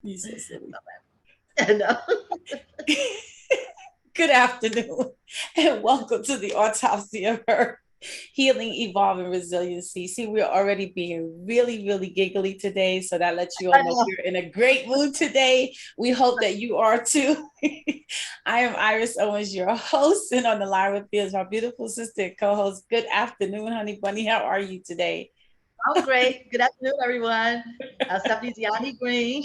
You so silly. I know. Good afternoon, and welcome to the autopsy of her healing, evolving resiliency. See, we're already being really, really giggly today, so that lets you all I know know. we're in a great mood today. We hope that you are too. I am Iris Owens, your host, and on the line with me is my beautiful sister and co-host. Good afternoon, honey bunny. How are you today? I'm great. Good afternoon, everyone. Stephanie's Yanni Green.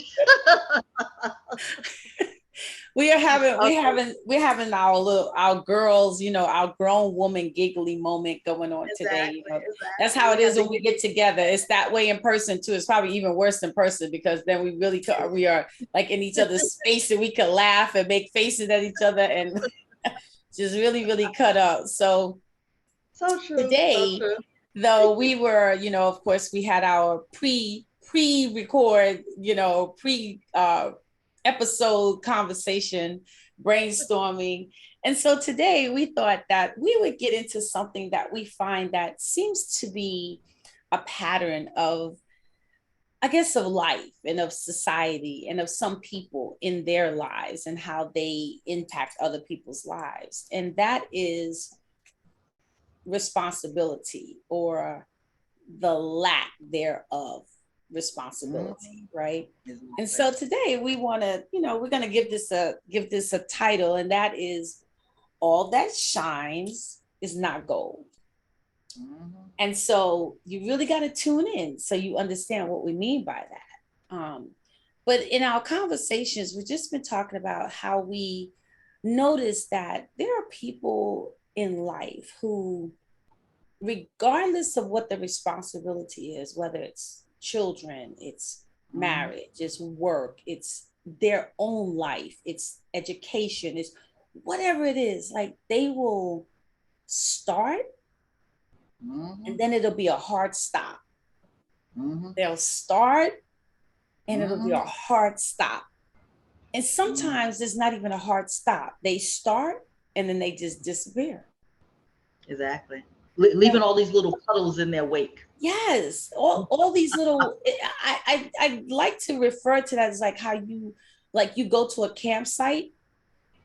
We are having we Okay, having we're having our girls, our grown woman giggly moment going on today. exactly, That's exactly. how it We is have when to we get get together. It's that way in person too. It's probably even worse in person because then we are like in each other's space and we can laugh and make faces at each other and just really, really cut up. So so true, so today, true. though, we were, of course, we had our pre-record, pre episode conversation, brainstorming. And so today we thought that we would get into something that we find that seems to be a pattern of, I guess, of life and of society and of some people in their lives and how they impact other people's lives. And that is responsibility or the lack thereof responsibility, Mhm. right? And Exactly. so today we want to, we're going to give this a title, and that is all that shines is not gold. Mhm. And so you really got to tune in so you understand what we mean by that. But in our conversations, we've just been talking about how we notice that there are people in life who, regardless of what the responsibility is, whether it's children, it's Mhm. marriage, it's work, it's their own life, it's education, it's whatever it is, like they will start and Mhm. then it'll be a hard stop. Mhm. They'll start and it'll be a Mhm. hard stop. And Mhm. sometimes it's not even a hard stop. They start and then they just disappear. Exactly. Leaving all these little puddles in their wake. Yes, all these little. I like to refer to that as like how you go to a campsite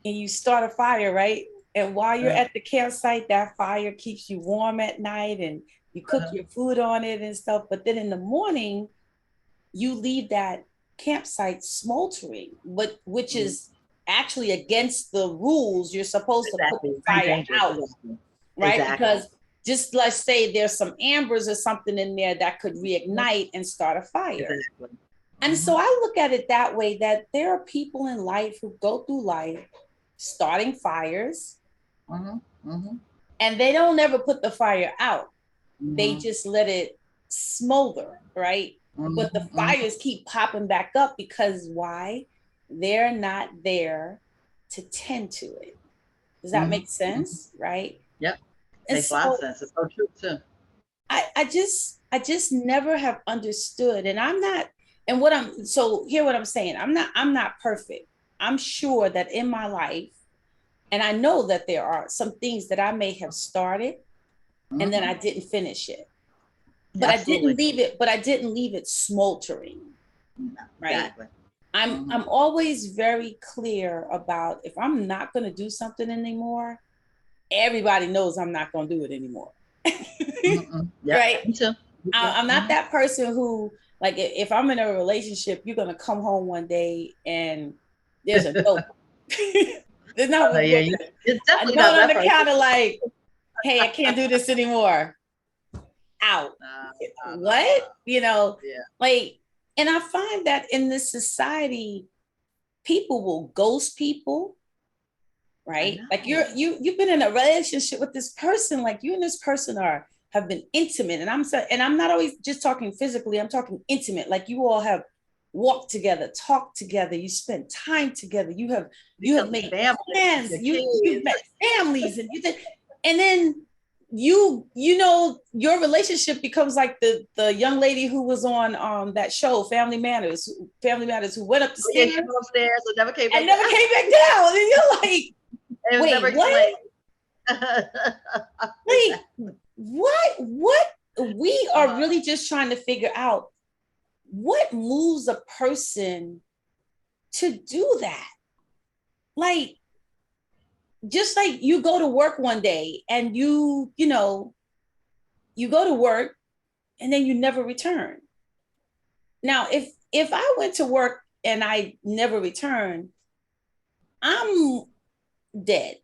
and you start a fire, right? And while you're Uh, at the campsite, that fire keeps you warm at night, and you cook uh, your food on it and stuff. But then in the morning, you leave that campsite smoldering, but which mm, is actually against the rules. You're supposed to put exactly. the It's very fire dangerous. out, Exactly. right? Exactly. Because just let's say there's some ambers or something in there that could Mhm. reignite and start a fire. Exactly. And so Mhm. I look at it that way, that there are people in life who go through life starting fires Mhm. Mhm. and they don't ever put the fire out. They Mhm. just let it smolder, right? Mhm. But the Mhm. fires keep popping back up because why? They're not there to tend to it. Does that Mhm. make Mhm. sense? Right. Yep. And Makes a lot of so sense. It's so true too. I just never have understood, and I'm not, and what I'm so hear what I'm saying. I'm not perfect. I'm sure that in my life, and I know that there are some things that I may have started and then I Mhm. didn't finish it. But I didn't Absolutely. leave it, but I didn't leave it smoldering, right? Exactly. I'm Mhm. always very clear about if I'm not gonna do something anymore, everybody knows I'm not gonna do it anymore. Mhm. Yep. Right? Me too. Me too. I'm not Mhm. that person who, like, if I'm in a relationship, you're gonna come home one day and there's a note. There's not Oh, yeah, you're a definitely not note on that the person. counter like, "Hey, I can't do this anymore." Out. What? Yeah. Like, and I find that in this society, people will ghost people, I right? Like know. you've been in a relationship with this person, like you and this person are have been intimate, and I'm not always just talking physically. I'm talking intimate. Like you all have walked together, talked together, you spent time together, you have Becomes made family, plans, your you've kids. met families, and and then your relationship becomes like the young lady who was on that show Family Matters, who went up the Oh, yeah, stairs she went upstairs and never came and back never down. came back down, and you're like, It was never wait, what? explained. Wait, Exactly. what? We are Uh-huh. really just trying to figure out what moves a person to do that. Like, just like you go to work one day and you go to work and then you never return. Now, if I went to work and I never returned, I'm dead,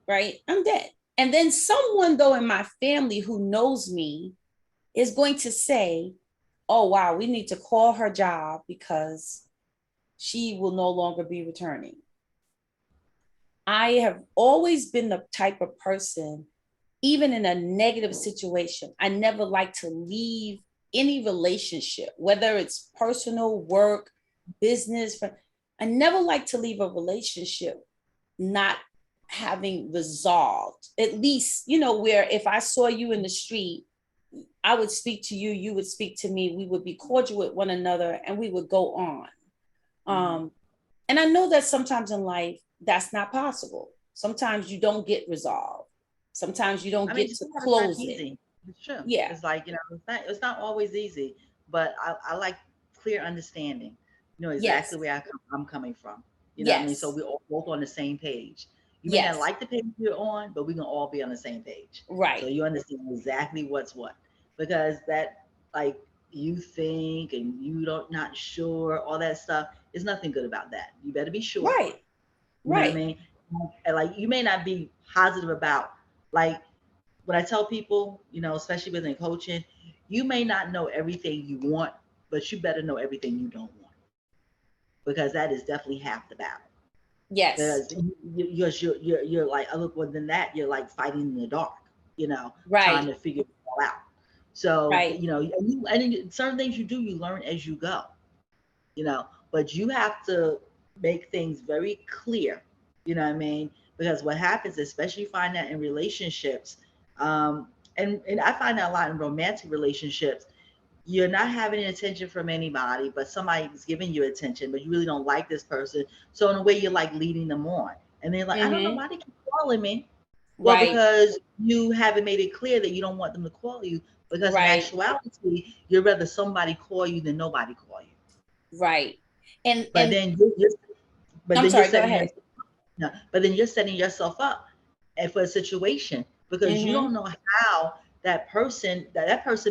right? I'm dead. And then someone though in my family who knows me is going to say, oh, wow, we need to call her job because she will no longer be returning. I have always been the type of person, even in a negative situation, I never like to leave any relationship, whether it's personal, work, business. I never like to leave a relationship not having resolved. At least, where if I saw you in the street, I would speak to you, you would speak to me, we would be cordial with one another, and we would go on. And I know that sometimes in life, that's not possible. Sometimes you don't get resolved. Sometimes you don't get to close it. It's true. Yeah. It's like, it's not always easy, but I like clear understanding, exactly where I'm coming from. You know what I mean? So we're all both on the same page. You may not like the page you're on, but we can all be on the same page. Right. So you understand exactly what's what. Because that, like, you think and you don't not sure, all that stuff, there's nothing good about that. You better be sure. Right. You know what I mean? And like, you may not be positive about, like, what I tell people, especially within coaching, you may not know everything you want, but you better know everything you don't want, because that is definitely half the battle. Yes. Because you're like, other than that, you're like fighting in the dark, right, trying to figure it all out. So, and certain things you do, you learn as you go, but you have to make things very clear, you know what I mean? Because what happens, especially you find that in relationships, and I find that a lot in romantic relationships, you're not having attention from anybody, but somebody's giving you attention, but you really don't like this person. So in a way, you're like leading them on. And they're like, I don't know why they keep calling me. Well, because you haven't made it clear that you don't want them to call you, because in actuality, you'd rather somebody call you than nobody call you. Right. But then you're setting yourself up for a situation, because you don't know how that person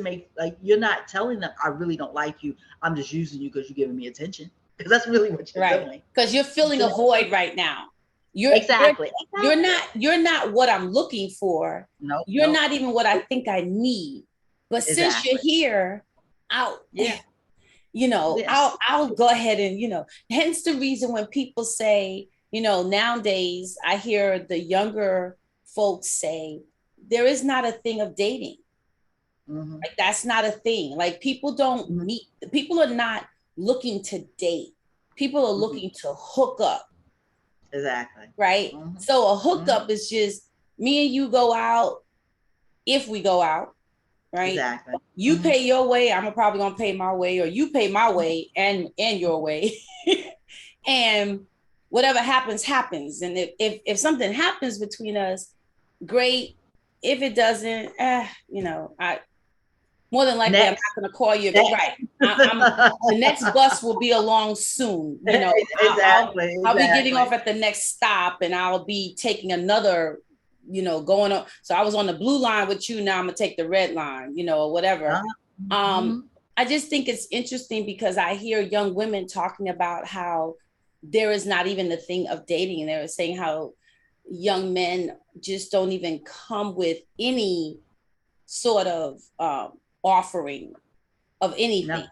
may, like, you're not telling them, I really don't like you, I'm just using you because you're giving me attention, because that's really what you're doing, because you're filling a void right now. You're not what I'm looking for. You're not even what I think I need. But since you're here, I'll go ahead and hence the reason when people say, nowadays I hear the younger folks say there is not a thing of dating. Like, that's not a thing. Like, people don't meet, people are not looking to date. People are looking to hook up. Exactly. Right. So a hookup is just me and you go out, if we go out, right? Exactly. You pay your way, I'm probably gonna pay my way, or you pay my way and your way. And whatever happens, happens. And if something happens between us, great. If it doesn't, I more than likely I'm not gonna call you. Right. The next bus will be along soon. Exactly. I'll be getting off at the next stop, and I'll be taking another, going on. So I was on the blue line with you. Now I'm gonna take the red line, or whatever. I just think it's interesting because I hear young women talking about how there is not even the thing of dating, and they were saying how young men just don't even come with any sort of offering of anything.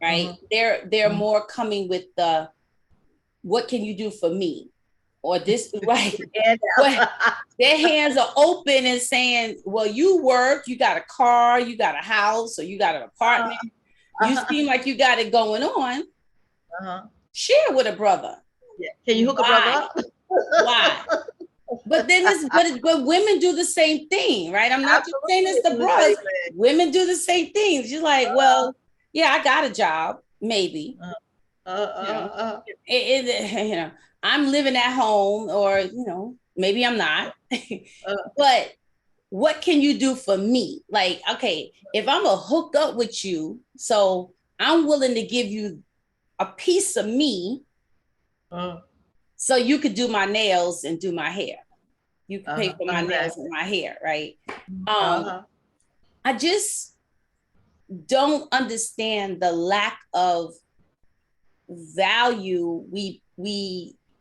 Right. They're more coming with the, what can you do for me? Or this, right? Their hands are open and saying, well, you work, you got a car, you got a house, or you got an apartment. You seem like you got it going on. Share with a brother. Can you hook a brother up? Why? But then but women do the same thing, right? I'm not just saying it's the brothers. Women do the same thing. She's like, well, yeah, I got a job, maybe. I'm living at home, or maybe I'm not. But what can you do for me? Like, okay, if I'm gonna hook up with you, so I'm willing to give you a piece of me so you could do my nails and do my hair. You could pay for my nails and my hair, right? I just don't understand the lack of value we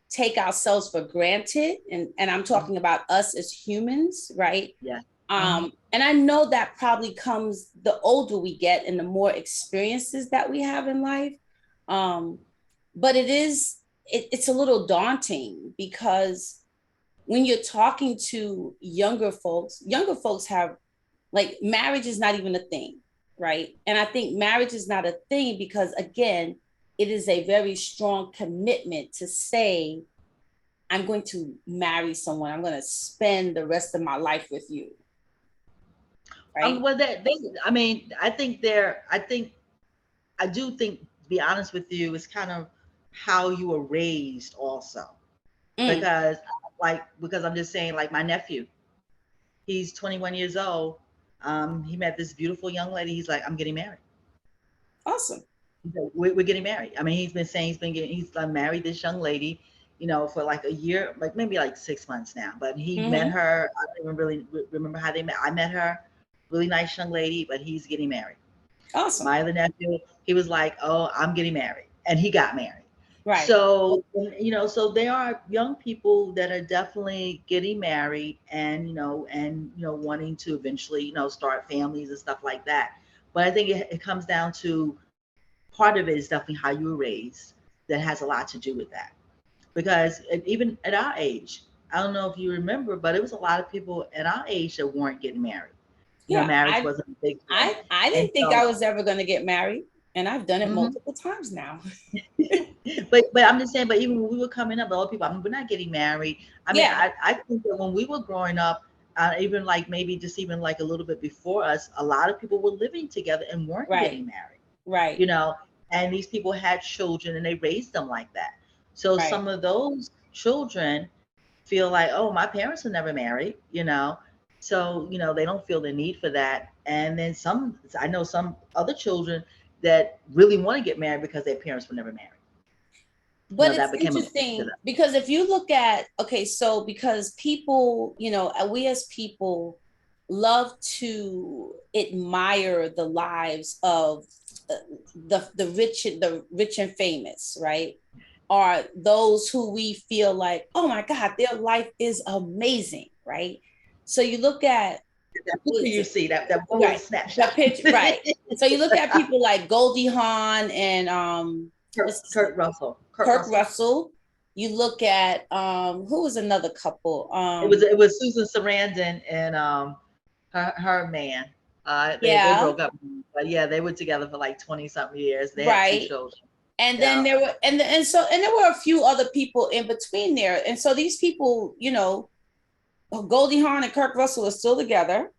take ourselves for granted, and I'm talking about us as humans, right? Yeah. And I know that probably comes the older we get and the more experiences that we have in life. But it's a little daunting, because when you're talking to younger folks have, like, marriage is not even a thing, right? And I think marriage is not a thing because, again, it is a very strong commitment to say, I'm going to marry someone. I'm going to spend the rest of my life with you. Right? Well, I do think, to be honest with you, it's kind of how you were raised also. Because I'm just saying, like, my nephew, he's 21 years old. He met this beautiful young lady. He's like, I'm getting married. Awesome. We're getting married. I mean, he's been saying he's married this young lady, for like a year, like maybe like 6 months now. But he met her. I don't even really remember how they met. I met her. Really nice young lady, but he's getting married. Awesome. My other nephew, he was like, oh, I'm getting married. And he got married. Right. So, so there are young people that are definitely getting married and wanting to eventually, start families and stuff like that. But I think it comes down to, part of it is definitely how you were raised. That has a lot to do with that. Because even at our age, I don't know if you remember, but it was a lot of people at our age that weren't getting married. Marriage wasn't a big deal. I didn't think I was ever going to get married, and I've done it multiple times now. but I'm just saying, but even when we were coming up, a lot of people, we're not getting married. I mean, I think that when we were growing up, even like maybe just even like a little bit before us, a lot of people were living together and weren't getting married. Right. And these people had children and they raised them like that. So some of those children feel like, oh, my parents were never married, so, they don't feel the need for that. And then I know some other children that really want to get married because their parents were never married. But it's interesting because if you look at, because people, we as people love to admire the lives of the rich and famous, right? Are those who we feel like, oh my God, their life is amazing, right? So you look at that picture you see, that snapshot. That picture, right. So you look at people like Goldie Hawn and Kurt Russell. Kurt Russell. You look at who was another couple? It was Susan Sarandon and her man. They broke up, but they were together for like 20 something years. They had 2 children. And then there were and there were a few other people in between there. And so these people, Goldie Hawn and Kurt Russell are still together.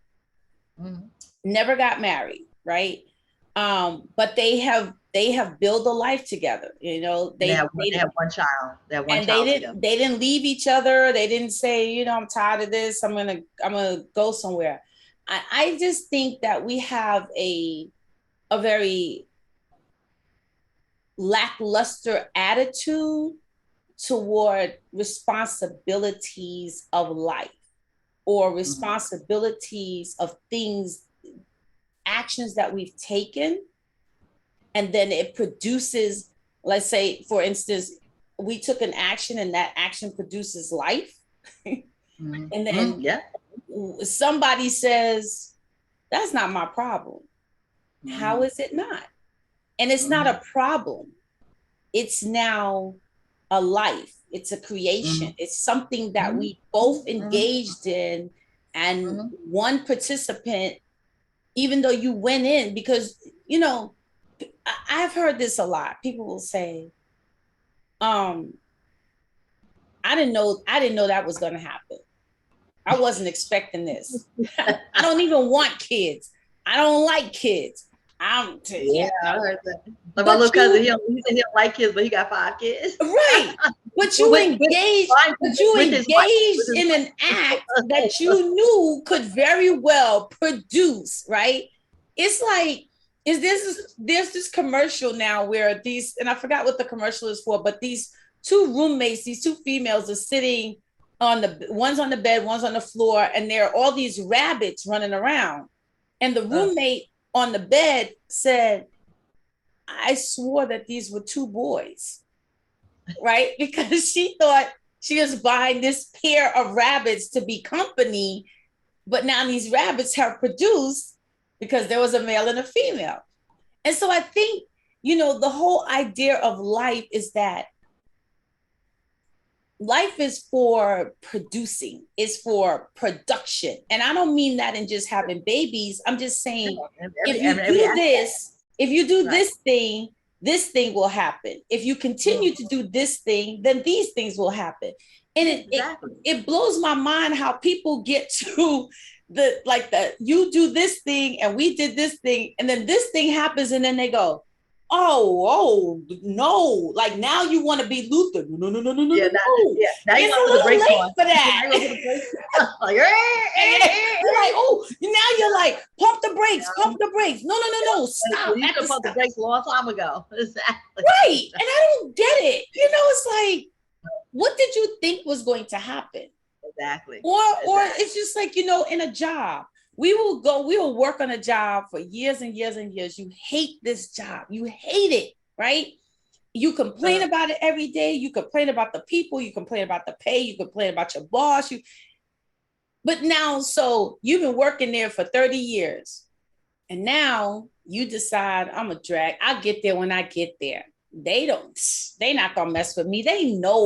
Never got married, right? But they have built a life together. They have one child. They didn't leave each other. They didn't say, I'm tired of this. I'm gonna go somewhere. I just think that we have a very lackluster attitude toward responsibilities of life or responsibilities of things, actions that we've taken, and then it produces, let's say, for instance, we took an action and that action produces life. And then somebody says, that's not my problem. How is it not? And it's not a problem. It's now a life. It's a creation. It's something that we both engaged in. And one participant, even though you went in, because, I've heard this a lot. People will say, I didn't know that was going to happen. I wasn't expecting this. I don't even want kids. I don't like kids. I heard that. Like my little cousin, he said he don't like kids, but he got 5 kids. Right. But you engaged in an act that you knew could very well produce, right? It's like is there's this commercial now where these, and I forgot what the commercial is for, but these two roommates, these two females are sitting on the, one's on the bed, one's on the floor, and there are all these rabbits running around. And the roommate on the bed said, I swore that these were two boys, right? Because she thought she was buying this pair of rabbits to be company, but now these rabbits have produced because there was a male and a female. And so I think, you know, the whole idea of life is that life is for producing, is for production. And I don't mean that in just having babies. I'm just saying, if you do this thing will happen. If you continue to do this thing, then these things will happen. And it blows my mind how people get to you do this thing and we did this thing, and then this thing happens, and then they go, oh no, like now you want to be Luther. No. Yeah, now you want to put the brakes on for that. Like, you're like, oh, now you're like, pump the brakes. No, stop. You could pump the brakes a long time ago. Exactly. Right. And I don't get it. You know, it's like, what did you think was going to happen? Exactly. Or it's just like, you know, in a job, we will work on a job for years and years and years. You hate this job. You hate it, right? You complain about it every day. You complain about the people. You complain about the pay. You complain about your boss. But now, so you've been working there for 30 years. And now you decide, I'm a drag. I'll get there when I get there. They're not gonna mess with me. They know.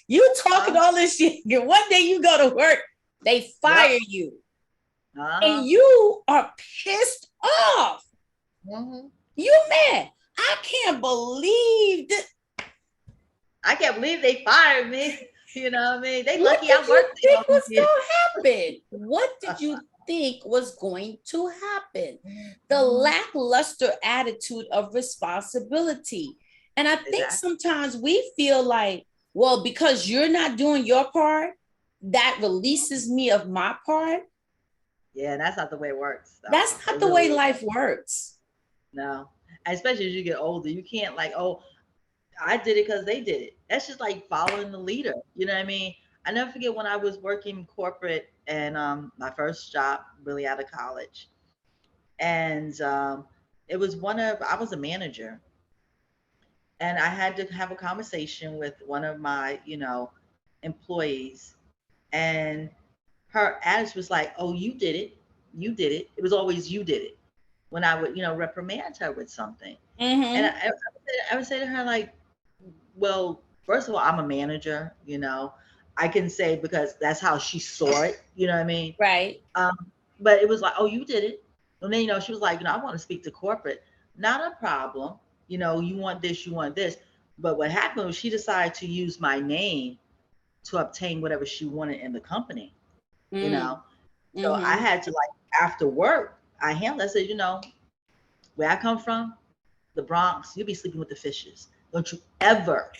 You talking all this shit. And one day you go to work, they fire you. And you are pissed off. You mad. I can't believe that. I can't believe they fired me. You know what I mean? They lucky I worked. What did you think was going to happen? What did you think was going to happen? The lackluster attitude of responsibility. And I think sometimes we feel like, well, because you're not doing your part, that releases me of my part. Yeah, that's not the way it works. That's not the way life works. No. Especially as you get older, you can't like, oh, I did it because they did it. That's just like following the leader. You know what I mean? I never forget when I was working corporate and my first job really out of college. And it was I was a manager. And I had to have a conversation with one of my, employees. And her attitude was like, oh, you did it. You did it. It was always you did it. When I would, reprimand her with something. And I would say to her, like, well, first of all, I'm a manager, I can say because that's how she saw it, you know what I mean? Right. But it was like, oh, you did it. And then, she was like, I want to speak to corporate. Not a problem. You want this, you want this. But what happened was she decided to use my name to obtain whatever she wanted in the company, So I had to, like, after work, I said, where I come from, the Bronx, you'll be sleeping with the fishes. Don't you ever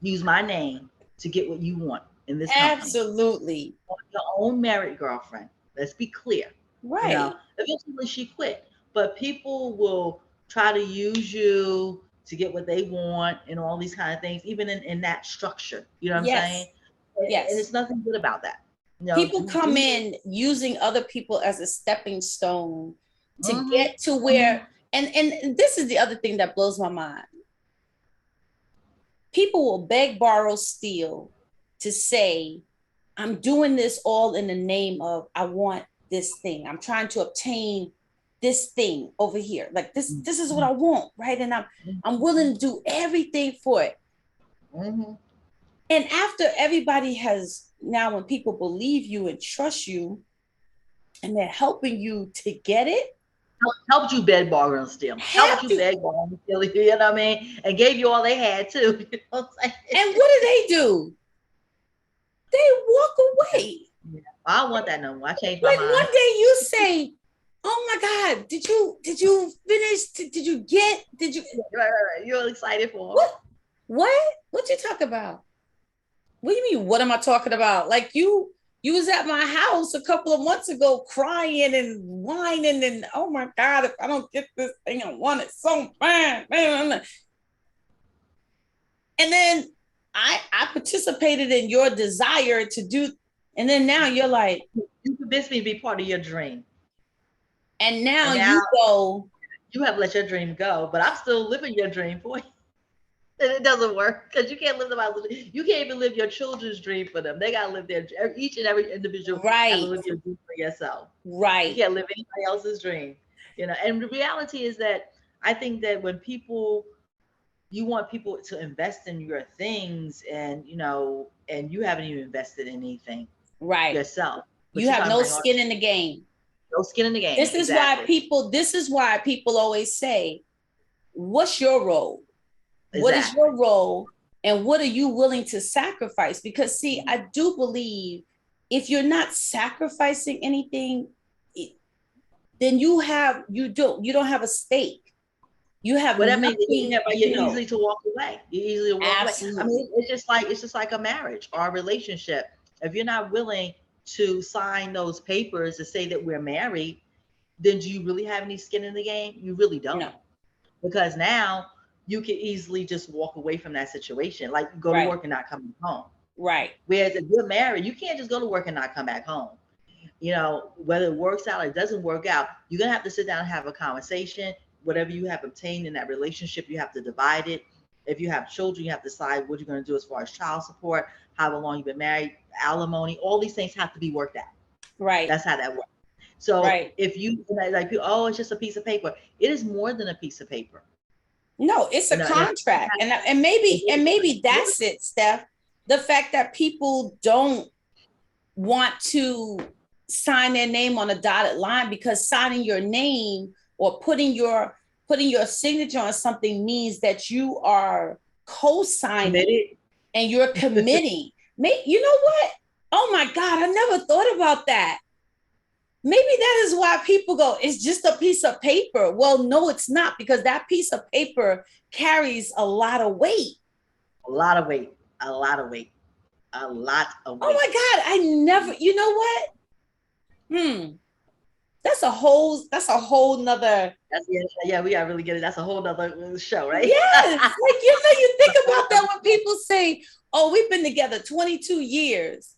use my name to get what you want in this company. Absolutely. Your own married girlfriend. Let's be clear. Right. Eventually she quit. But people will try to use you to get what they want and all these kind of things, even in that structure. You know what I'm saying? Yes. And it's nothing good about that. People come in using other people as a stepping stone to get to where, and this is the other thing that blows my mind. People will beg, borrow, steal to say, I'm doing this all in the name of, I want this thing. I'm trying to obtain this thing over here. Like this is what I want, right? And I'm willing to do everything for it. And after everybody has, now when people believe you and trust you and they're helping you to get it. Helped you beg, borrow, and steal. Helped you beg, borrow, and steal, you know what I mean? And gave you all they had too. You know what I'm saying? And what do? They walk away. Yeah, I don't want that no more. I changed my mind. Like one day you say, oh my God, did you finish? Did you? Right. You're excited for them. What you talk about? What do you mean? What am I talking about? Like you You was at my house a couple of months ago crying and whining and, oh my God, if I don't get this thing, I want it so bad. And then I participated in your desire to do, and then now you're like, you convinced me to be part of your dream. And now you go. You have let your dream go, but I'm still living your dream for you. And it doesn't work because you can't live them out. You can't even live your children's dream for them. They gotta live their, each and every individual right. has to live your dream for yourself. Right. You can't live anybody else's dream. You know, and the reality is that I think that when you want people to invest in your things, and you know, and you haven't even invested in anything yourself. You have no skin in the game. No skin in the game. This is why people always say, what's your role? Exactly. What is your role? And what are you willing to sacrifice? Because see, I do believe if you're not sacrificing anything, then you don't have a stake. You have whatever. You're easy to walk away. You're easy to walk Absolutely. Away. I mean, it's just like a marriage or a relationship. If you're not willing to sign those papers to say that we're married, then do you really have any skin in the game? You really don't. No. Because now you can easily just walk away from that situation. Like you go to work and not come home. Right. Whereas if you're married, you can't just go to work and not come back home. You know, whether it works out or it doesn't work out, you're going to have to sit down and have a conversation. Whatever you have obtained in that relationship, you have to divide it. If you have children, you have to decide what you're going to do as far as child support, how long you've been married, alimony, all these things have to be worked out. Right. That's how that works. So if you like, oh, it's just a piece of paper. It is more than a piece of paper. No, it's a contract. And maybe that's it, Steph. The fact that people don't want to sign their name on a dotted line, because signing your name or putting your signature on something means that you are co-signing and you're committing. You know what? Oh my God, I never thought about that. Maybe that is why people go, it's just a piece of paper. Well, no, it's not, because that piece of paper carries a lot of weight. A lot of weight. A lot of weight. A lot of weight. Oh my God, I never, you know what? That's a whole nother. Yeah, we gotta really get it. That's a whole nother show, right? Yes. Like, you think about that when people say, oh, we've been together 22 years.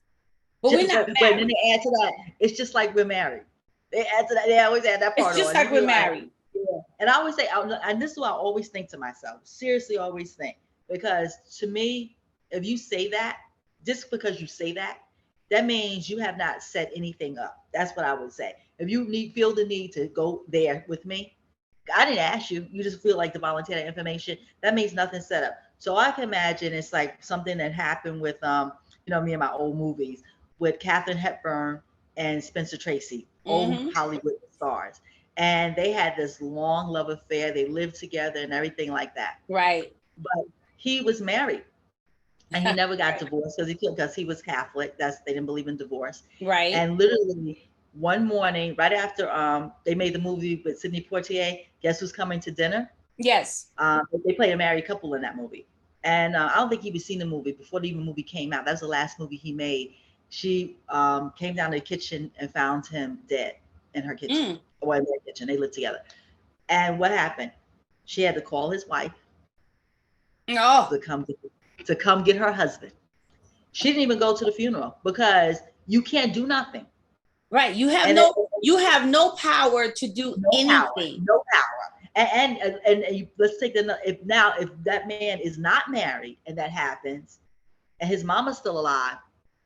But we're not married. But then they add to that, it's just like we're married. They add to that. They always add that part. It's just like we're married. Yeah. And I always say, and this is what I always think to myself. Seriously, always think, because to me, if you say that, just because you say that, that means you have not set anything up. That's what I would say. If you feel the need to go there with me, I didn't ask you. You just feel like to volunteer that information. That means nothing set up. So I can imagine it's like something that happened with, me and my old movies, with Katharine Hepburn and Spencer Tracy, old Hollywood stars. And they had this long love affair. They lived together and everything like that. Right. But he was married and he never got divorced because he was Catholic. They didn't believe in divorce. Right. And literally one morning, right after they made the movie with Sidney Poitier, Guess Who's Coming to Dinner? Yes. They played a married couple in that movie. And I don't think he even seen the movie before the movie came out. That was the last movie he made. She came down to the kitchen and found him dead in her kitchen, or in their kitchen. They lived together. And what happened? She had to call his wife to come get her husband. She didn't even go to the funeral because you can't do nothing. Right. You have no power to do anything. No power. And let's take if that man is not married and that happens, and his mama's still alive,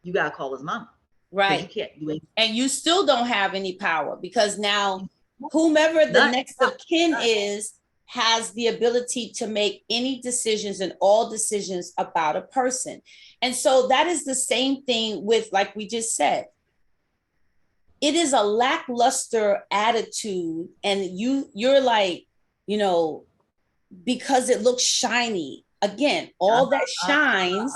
you gotta call his mama. Right. You can't do anything. And you still don't have any power, because now whomever the next of kin is has the ability to make any decisions and all decisions about a person. And so that is the same thing with, like we just said, it is a lackluster attitude. And you're like, because it looks shiny. Again, all that shines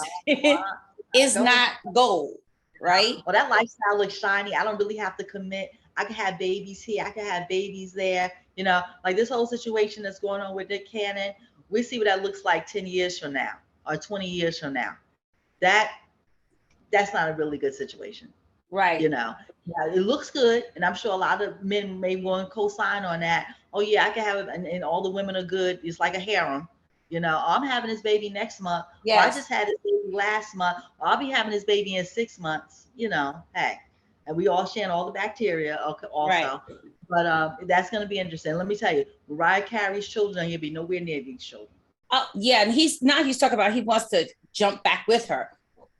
is not gold, right? Well, that lifestyle looks shiny. I don't really have to commit. I can have babies here. I can have babies there. Like this whole situation that's going on with Nick Cannon. We see what that looks like 10 years from now or 20 years from now. That's not a really good situation. Right. Yeah, it looks good, and I'm sure a lot of men may want to co-sign on that. Oh yeah, I can have it, and all the women are good. It's like a harem. I'm having this baby next month. Or I Yes. just had this baby last month. Or I'll be having this baby in 6 months. Hey, and we all sharing all the bacteria Right. also. But that's going to be interesting. Let me tell you, Mariah Carey's children, he'll be nowhere near these children. Oh yeah, and he's talking about he wants to jump back with her.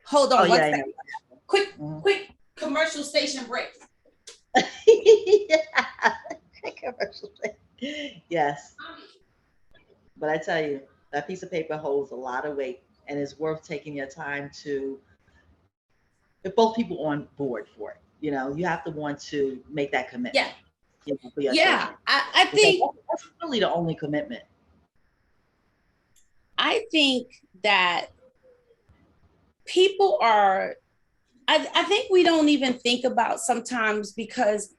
Hold on one second. Quick commercial station break. Commercial break. Yes. But I tell you, that piece of paper holds a lot of weight, and it's worth taking your time to, if both people on board for it. You have to want to make that commitment. Yeah. For your children. I think that's really the only commitment. I think that people are, I think we don't even think about sometimes, because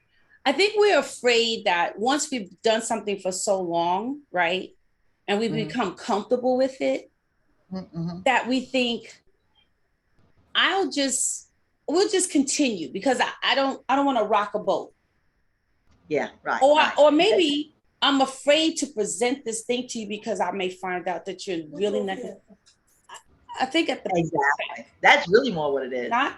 I think we're afraid that once we've done something for so long, right, and we become comfortable with it, that we think we'll just continue because I don't want to rock a boat. Yeah, right. Or maybe I'm afraid to present this thing to you because I may find out that you're really not. I think exactly. That's really more what it is. Not.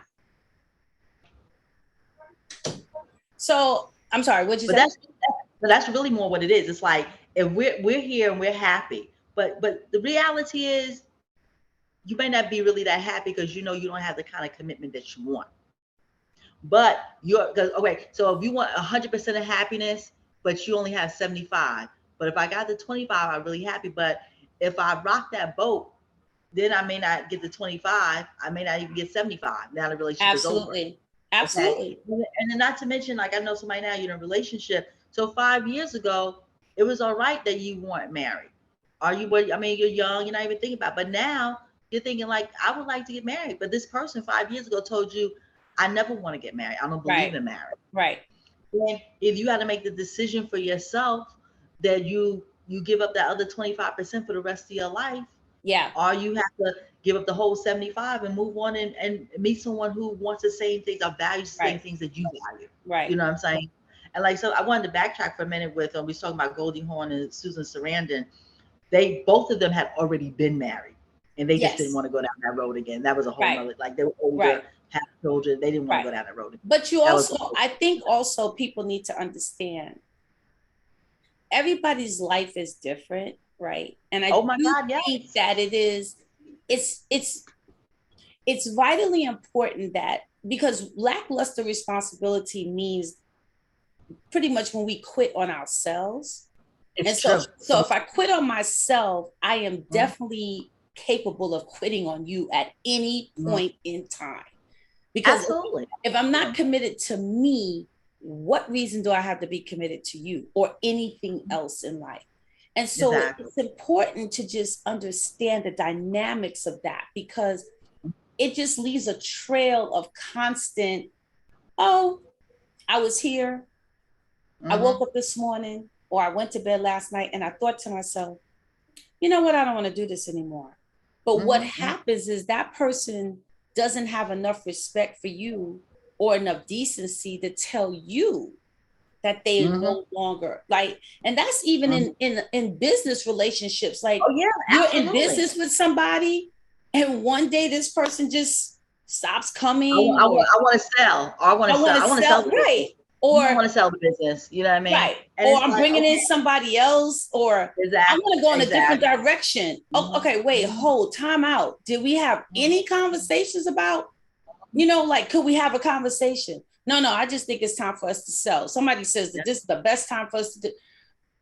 So I'm sorry. What'd you say? That's really more what it is. It's like if we're here and we're happy, but the reality is, you may not be really that happy because you don't have the kind of commitment that you want. But okay. So if you want 100% of happiness, but you only have 75, but if I got the 25, I'm really happy. But if I rock that boat, then I may not get the 25. I may not even get 75. Now the relationship is over. Absolutely. Okay? And then not to mention, like I know somebody now, you're in a relationship. So 5 years ago, it was all right that you weren't married. You're young, you're not even thinking about it. But now you're thinking like, I would like to get married. But this person 5 years ago told you, I never want to get married. I don't believe in marriage. Right. And if you had to make the decision for yourself that you give up that other 25% for the rest of your life, or you have to give up the whole 75 and move on and meet someone who wants the same things or values the same things that you value. Right. You know what I'm saying? And so I wanted to backtrack for a minute with, we was talking about Goldie Hawn and Susan Sarandon. Both of them had already been married, and they just didn't want to go down that road again. That was a whole nother, like they were older, had children. They didn't want to go down that road again. But you also, I think also people need to understand everybody's life is different, right? And I think that it's vitally important that, because lackluster responsibility means pretty much when we quit on ourselves. So if I quit on myself, I am definitely capable of quitting on you at any point in time. Because if I'm not committed to me, what reason do I have to be committed to you or anything else in life? And so it's important to just understand the dynamics of that, because it just leaves a trail of constant, oh, I was here, I woke up this morning, or I went to bed last night and I thought to myself, you know what, I don't want to do this anymore. But what happens is that person doesn't have enough respect for you or enough decency to tell you that they no longer like, and that's even in business relationships. Like, you're in business with somebody, and one day this person just stops coming. I want to sell. I want to sell. Right. Or I want to sell the business. You know what I mean? Right. And or I'm bringing in somebody else, or I want to go in a different direction. Oh, okay, wait, hold, time out. Did we have any conversations about, like, could we have a conversation? No, I just think it's time for us to sell. Somebody says that this is the best time for us to do.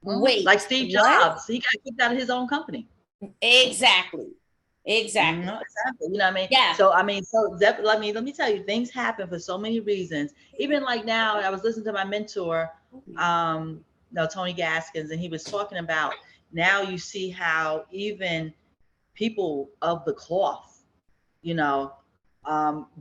Wait, like Steve Jobs, he got kicked out of his own company. Exactly. Exactly. You know what I mean? Yeah. So let me tell you, things happen for so many reasons. Even like now, I was listening to my mentor, Tony Gaskins, and he was talking about, now you see how even people of the cloth,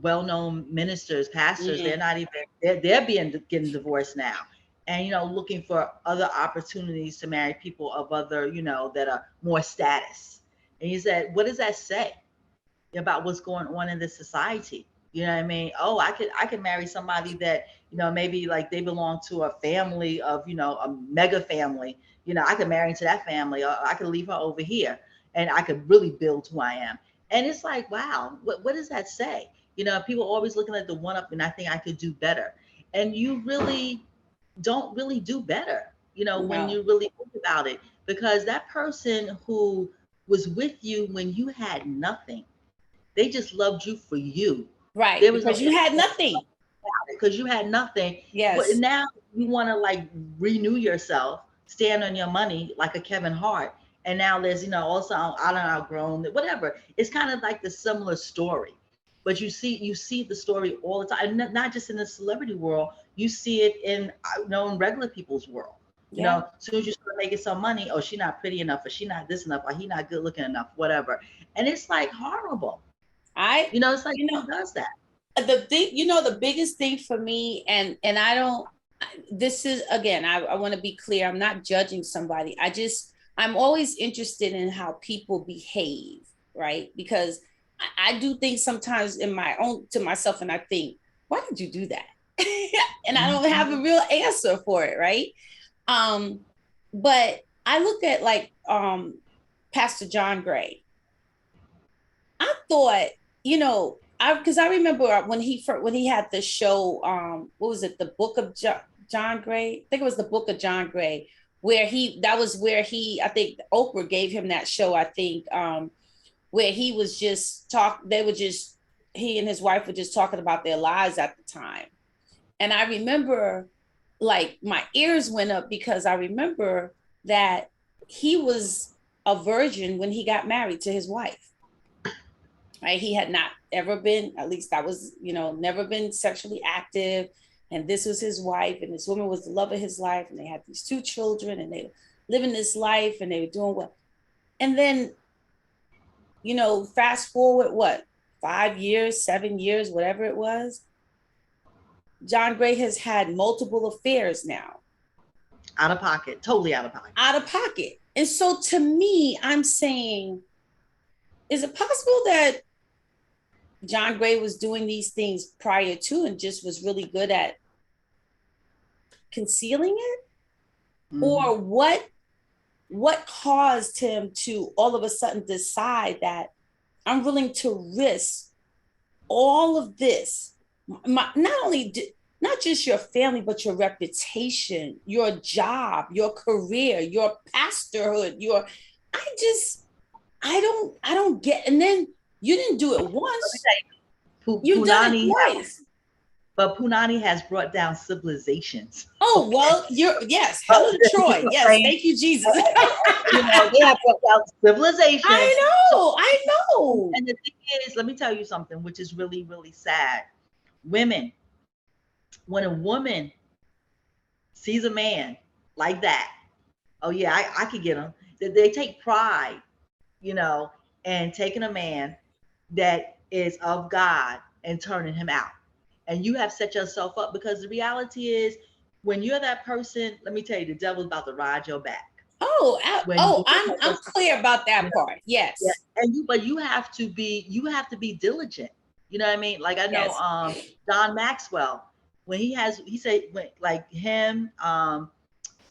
well-known ministers, pastors, they're not even, they're getting divorced now. And, looking for other opportunities to marry people of other, that are more status. And he said, what does that say about what's going on in this society? You know what I mean? Oh, I could marry somebody that, maybe like they belong to a family of, a mega family. I could marry into that family, or I could leave her over here and I could really build who I am. And it's like, wow, what does that say? People always looking at the one up and I think I could do better. And you really don't really do better, when No. you really think about it, because that person who was with you when you had nothing, they just loved you for you. Right. There was no Because you had nothing. because you had nothing. But Yes. now you want to like renew yourself, stand on your money like a Kevin Hart. And now there's, also I don't outgrown whatever. It's kind of like the similar story. But you see the story all the time, and not just in the celebrity world. You see it in in regular people's world. Yeah. As soon as you start making some money, oh, she's not pretty enough, or she not this enough, or he not good looking enough, whatever. And it's like horrible. I, It's like, you know, who does that? the thing, the biggest thing for me, and I don't, this is, again, I want to be clear. I'm not judging somebody. I'm always interested in how people behave, right? Because I do think sometimes in my own, to myself, and I think, why did you do that? And I don't have a real answer for it, right? But I look at like Pastor John Gray. I thought, because I remember when he had the show, what was it, the Book of John Gray? I think it was the Book of John Gray, where I think Oprah gave him that show. I think where he was just he and his wife were just talking about their lives at the time, and I remember like my ears went up because I remember that he was a virgin when he got married to his wife. Right? He had not ever been, at least that was, never been sexually active. And this was his wife, and this woman was the love of his life. And they had these two children, and they were living this life, and they were doing well. And then, fast forward, what, 5 years, 7 years, whatever it was, John Gray has had multiple affairs now. Out of pocket, totally out of pocket. Out of pocket. And so to me, I'm saying, is it possible that John Gray was doing these things prior to and just was really good at concealing it? Mm-hmm. Or what caused him to all of a sudden decide that I'm willing to risk all of this, not just your family, but your reputation, your job, your career, your pastorhood, I don't get. And then you didn't do it once. You've done it twice. But Punani has brought down civilizations. Oh, well, yes, Helen of Troy. Yes, thank you, Jesus. They have brought down civilizations. I know. And the thing is, let me tell you something, which is really, really sad. Women, when a woman sees a man like that, oh yeah, I could get him. They take pride, in taking a man that is of God and turning him out. And you have set yourself up, because the reality is, when you're that person, let me tell you, the devil's about to ride your back. I'm clear about that part. Yes. Yeah. But you have to be diligent. You know what I mean? Like I know Don Maxwell, when he said like him,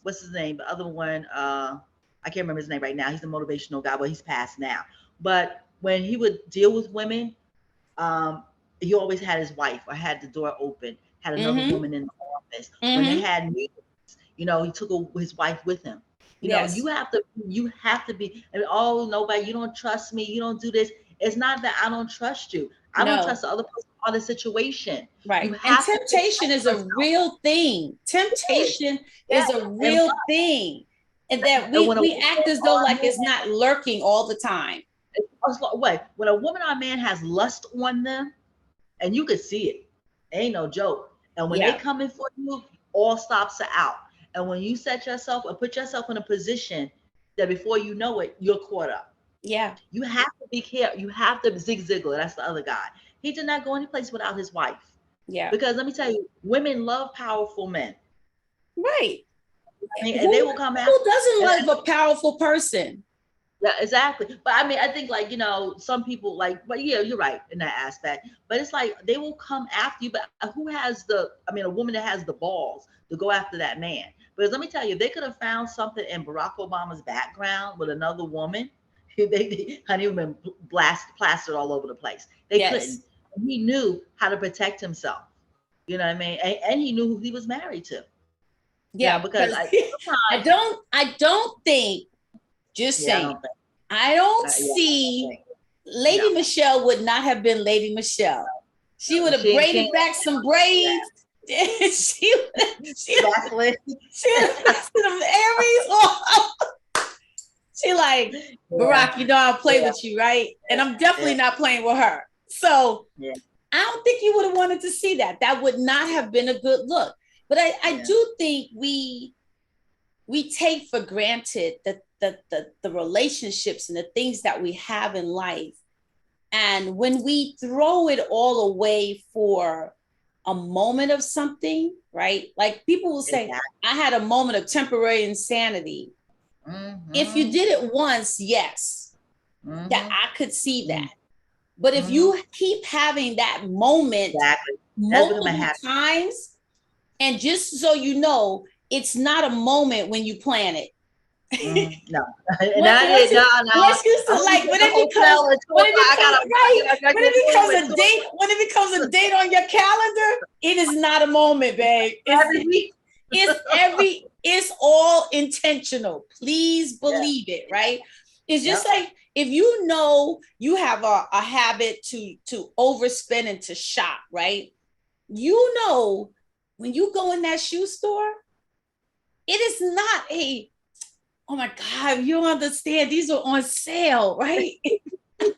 what's his name? The other one, I can't remember his name right now. He's a motivational guy, but he's passed now. But when he would deal with women, he always had his wife or had the door open, had another woman in the office. When they had meetings, he took his wife with him. You have to be, and nobody, you don't trust me, you don't do this. It's not that I don't trust you. I don't trust the other person or the situation. Right. And temptation is a real thing. Temptation is a real thing. And that we act as though like it's not lurking all the time. When a woman or a man has lust on them, and you can see it, ain't no joke. And when they come in for you, all stops are out. And when you set yourself or put yourself in a position that before you know it, you're caught up. Yeah. You have to be careful. You have to, Zig Ziglar, that's the other guy. He did not go any place without his wife. Yeah. Because let me tell you, women love powerful men. Right. And they will come out. Who doesn't love a powerful person? Yeah, exactly. But I mean, I think like, some people like, but yeah, you're right in that aspect. But it's like they will come after you. But who has a woman that has the balls to go after that man? Because let me tell you, they could have found something in Barack Obama's background with another woman. Honey, would have been plastered all over the place. They couldn't. Yes. He knew how to protect himself. You know what I mean? And he knew who he was married to. Yeah, Because because sometimes, I don't think, just yeah, I saying, don't think, I don't yeah, I don't see think, no. Lady Michelle would not have been Lady Michelle. She would have She braided ain't back some braids. she Vaseline. would have messed them Aries off. She like, Yeah, Barack, you know I'll play yeah, with you, right? And I'm yeah, definitely not playing with her. So yeah, I don't think you would have wanted to see that. That would not have been a good look. But I yeah. do think we take for granted the relationships and the things that we have in life. And when we throw it all away for a moment of something, right? Like people will say, Exactly. I had a moment of temporary insanity. If you Mm-hmm. did it once, yes, that Mm-hmm. I could see that. But if Mm-hmm. you keep having that moment Exactly. That's become a multiple habit. times, and just so you know, it's not a moment when you plan it. No, and I did. No, no. Once you I'm so gonna like be at the hotel at 2 o'clock. I gotta, I gotta when get it home becomes at a 2 o'clock date, when it becomes a date on your calendar, it is not a moment, babe. every week. It's all intentional. Please Yeah, believe it, right? It's just yep. like if you know you have a habit to overspend and to shop, right? You know when you go in that shoe store, it is not a, oh my God, you don't understand. These are on sale, right?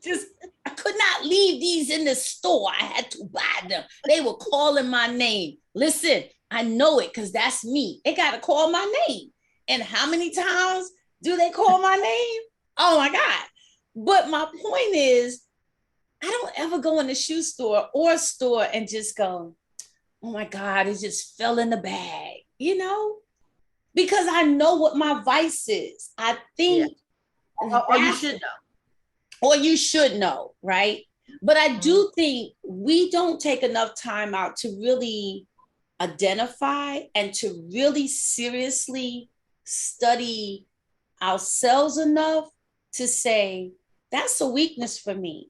just I could not leave these in the store. I had to buy them. They were calling my name. Listen, I know it because that's me. They got to call my name. And how many times do they call my name? Oh my God. But my point is, I don't ever go in the shoe store or store and just go, oh my God, it just fell in the bag, because I know what my vice is. I Yeah. think Or you that's, should know. or you should know, right? But I Mm-hmm. do think we don't take enough time out to really identify and to really seriously study ourselves enough to say, that's a weakness for me.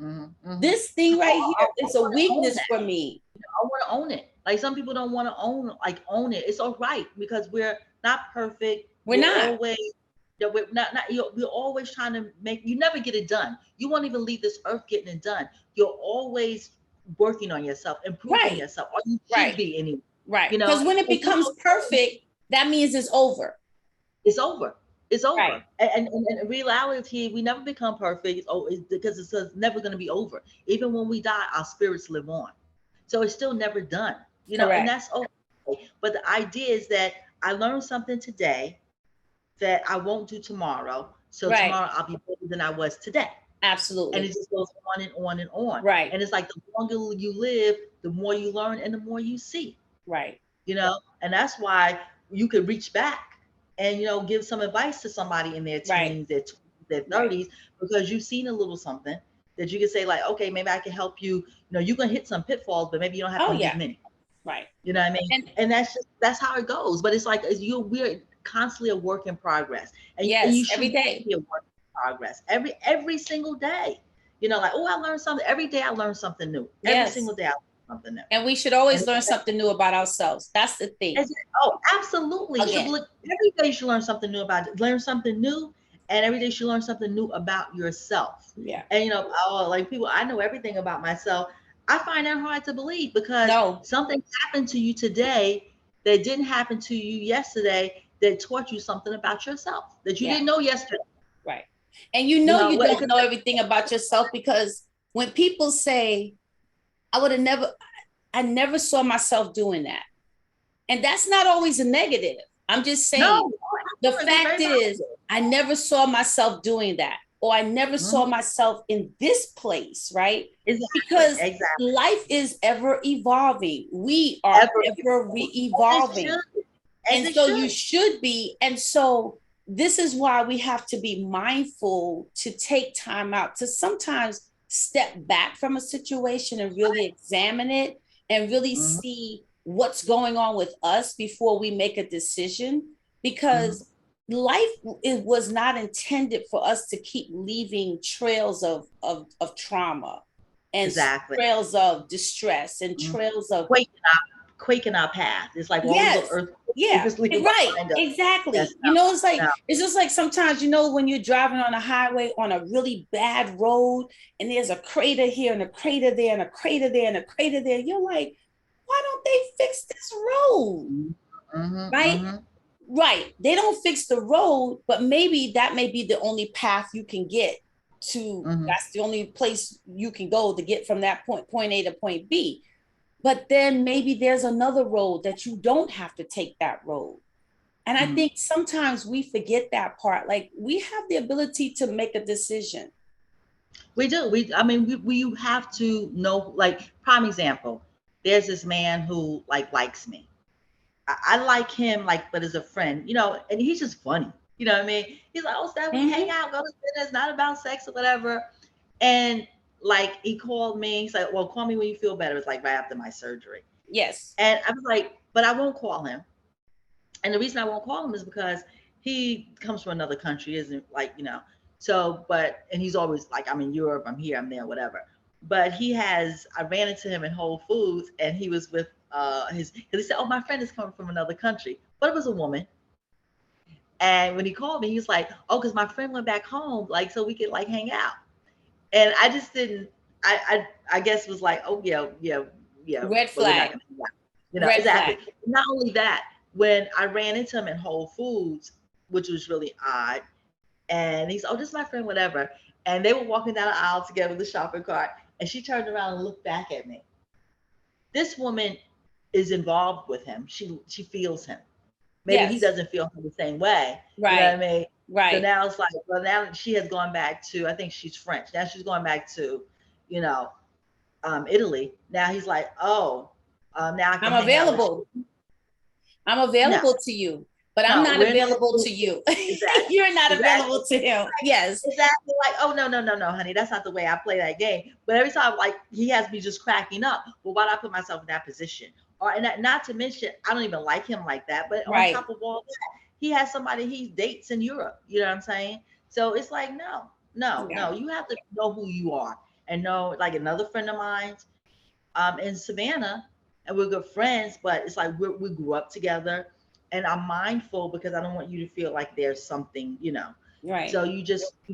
Mm-hmm. Mm-hmm. This thing right here I is a want to own weakness that. for me. I want to own it. Like some people don't want to own it. It's all right because we're not perfect. We're not. We're not we're always trying to make. You never get it done. You won't even leave this earth getting it done. You're always working on yourself, improving Right. yourself, or you should Right. be anyway. Right. You know, Because when it and becomes perfect, that means it's over. it's over. It's over. Right. And in reality, we never become perfect. It's because it's never going to be over. Even when we die, our spirits live on. So it's still never done, and Correct. that's okay. But the idea is that I learned something today that I won't do tomorrow. So Right. tomorrow I'll be better than I was today. And it Absolutely. just goes on and on and on. Right. And it's like the longer you live, the more you learn and the more you see, Right. and that's why you could reach back and give some advice to somebody in their Right. teens, their 20s, their Right. 30s, because you've seen a little something that you can say like, okay, maybe I can help you. You're gonna hit some pitfalls, but maybe you don't have Oh to hit as yeah. many. Right. You know what I mean? And And that's how it goes. But it's like we're constantly a work in progress, and you yes, should every day. be a work in progress every single day. Like, oh, I learned something every day. I learn something new every Yes. single day. I learn something new. And we should And always learn something new about ourselves. That's the thing. oh, absolutely. You should Again. look every day. You should learn something new about it. Learn something new, and every day you should learn something new about yourself. Yeah. And like people, I know everything about myself. I find that hard to believe because No. something happened to you today that didn't happen to you yesterday that taught you something about yourself that you Yeah. didn't know yesterday. Right. And you know you What? don't know everything about yourself because when people say, I never saw myself doing that. And that's not always a negative. I'm just saying, No, the it's fact very is, positive. I never saw myself doing that, or I never saw Mhm. myself in this place, right? Exactly, Because exactly. life is ever evolving. We are Ever, ever as it re-evolving. should, as And it so you should. should be. And so this is why we have to be mindful to take time out to sometimes step back from a situation and really examine it and really see what's going on with us before we make a decision, because life was not intended for us to keep leaving trails of trauma and trails of distress and trails of quake in our path. It's like all yes. the earth. Yeah, right. Exactly. Yes, no, you know, it's just like sometimes, you know, when you're driving on a highway on a really bad road and there's a crater here and a crater there and a crater there and a crater there, you're like, why don't they fix this road? Right? Right. They don't fix the road, but maybe that may be the only path you can get to. That's the only place you can go to get from that point A to point B. But then maybe there's another road that you don't have to take that road. And I think sometimes we forget that part. Like, we have the ability to make a decision. We do. We have to know, like, prime example, there's this man who likes me. I like him, but as a friend, you know, and he's just funny. You know what I mean? He's like, oh, Steph, we hang out, go to dinner. It's not about sex or whatever. And he called me. He's like, well, call me when you feel better. It's like right after my surgery. Yes. And I was like, but I won't call him. And the reason I won't call him is because he comes from another country, isn't you know. So, and he's always like, I'm in Europe, I'm here, I'm there, whatever. But I ran into him in Whole Foods, and he was with because he said, oh, my friend is coming from another country, but it was a woman. And when he called me, he was like, oh, because my friend went back home, so we could hang out. And I just didn't. I guess was like, oh yeah. Red flag. You know, exactly. Flag. Not only that, when I ran into him in Whole Foods, which was really odd, and he's, oh, this is my friend, whatever. And they were walking down the aisle together with the shopping cart, and she turned around and looked back at me. This woman is involved with him. She feels him. Maybe he doesn't feel him the same way. Right. You know what I mean? Right. So now it's like, well, now she has gone back to, I think she's French. Now she's going back to, you know, Italy. Now he's like, oh, now I can I'm available. I'm available to you, but I'm not available to you. Exactly. You're not available to him. Yes. Exactly. Like, oh, no, honey. That's not the way I play that game. But every time, he has me just cracking up. Well, why do I put myself in that position? And not to mention, I don't even like him like that. But on top of all that, he has somebody he dates in Europe. You know what I'm saying? So it's like, no. You have to know who you are. And know, another friend of mine in Savannah, and we're good friends, but it's like we grew up together, and I'm mindful because I don't want you to feel like there's something, you know. Right. So you